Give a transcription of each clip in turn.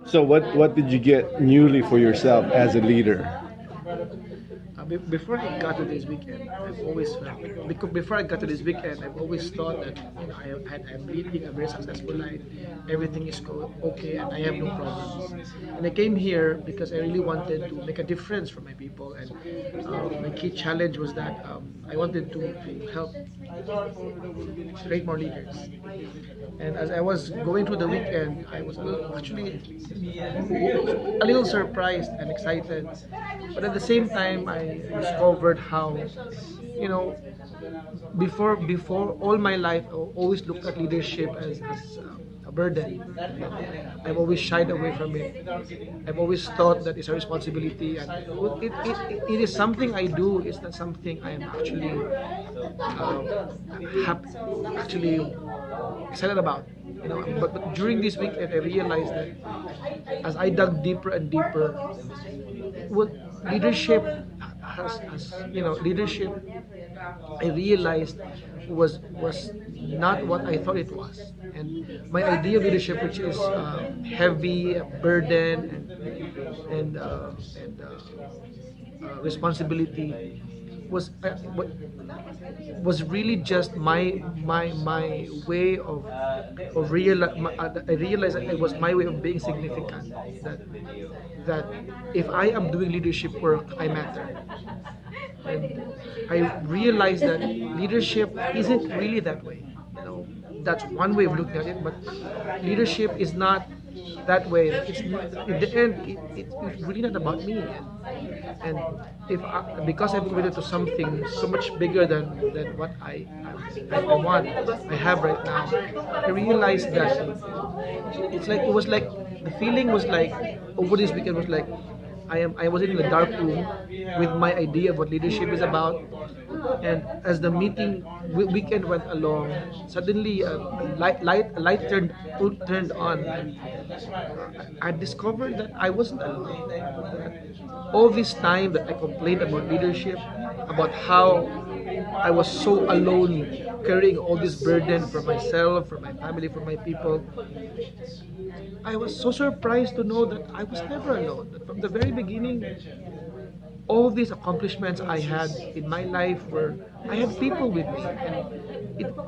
So what did you get newly for yourself as a leader? Before I got to this weekend, I've always felt because before I got to this weekend, I've always thought that I'm leading a very successful life. Everything is okay, and I have no problems. And I came here because I really wanted to make a difference for my people. And my key challenge was that I wanted to help create more leaders. And as I was going through the weekend, I was actually a little surprised and excited. But at the same time, I discovered how, you know, before all my life, I always looked at leadership as a burden. I've always shied away from it. I've always thought that it's a responsibility, and it is something I do. It's not something I am actually happy, actually excited about. But during this weekend, I realized that as I dug deeper and deeper, what leadership leadership, I realized was not what I thought it was. And my idea of leadership, which is heavy, burden, and responsibility, was was really just my way of I realized that it was my way of being significant. That if I am doing leadership work, I matter. And I realized that leadership isn't really that way. That's one way of looking at it, but leadership is not that way. It's in the end, it's really not about me. And if because I'm committed to something so much bigger than what I want, I have right now, I realized that it was like the feeling was like over this weekend was like I was in a dark room with my idea of what leadership is about. And as the weekend went along, suddenly a light turned on. I discovered that I wasn't alone. All this time that I complained about leadership, about how I was so alone, carrying all this burden for myself, for my family, for my people, I was so surprised to know that I was never alone. That from the very beginning, all these accomplishments I had in my life were I had people with me, and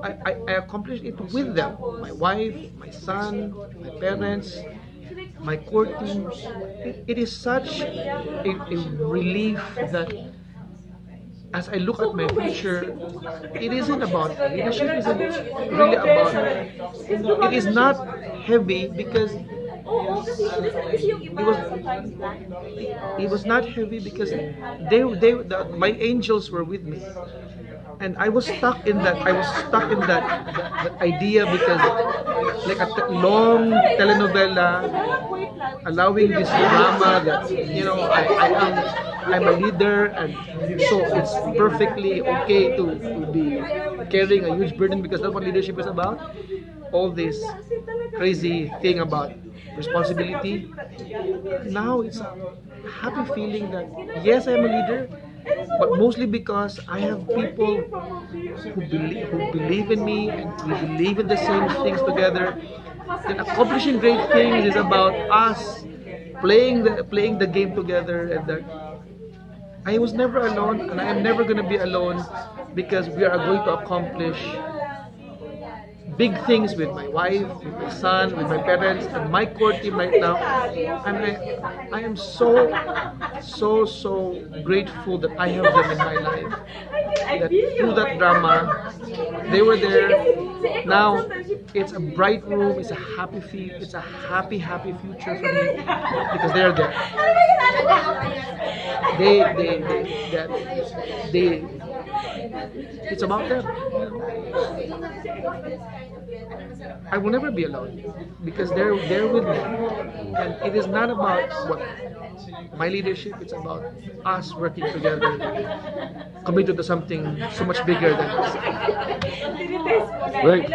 I accomplished it with them. My wife, my son, my parents, my core team. It is such a relief that as I look at my future, it isn't about leadership. Isn't really about. It is not heavy because it was not heavy because my angels were with me, and I was stuck in that. I was stuck in that idea because like a long telenovela, allowing this drama that I'm a leader, and so it's perfectly okay to be carrying a huge burden because that's what leadership is about. All this crazy thing about responsibility. Now it's a happy feeling that yes, I'm a leader, but mostly because I have people who believe in me, and we believe in the same things together. That accomplishing great things is about us playing the game together, and that I was never alone, and I am never going to be alone because we are going to accomplish big things with my wife, with my son, with my parents, and my core team right now. And I am so grateful that I have them in my life. That through that drama, they were there. Now it's a bright room. It's a it's a happy future for me because they're there. They it's about them. I will never be alone because they're with me, and it is not about what my leadership. It's about us working together, committed to something so much bigger than us. Right.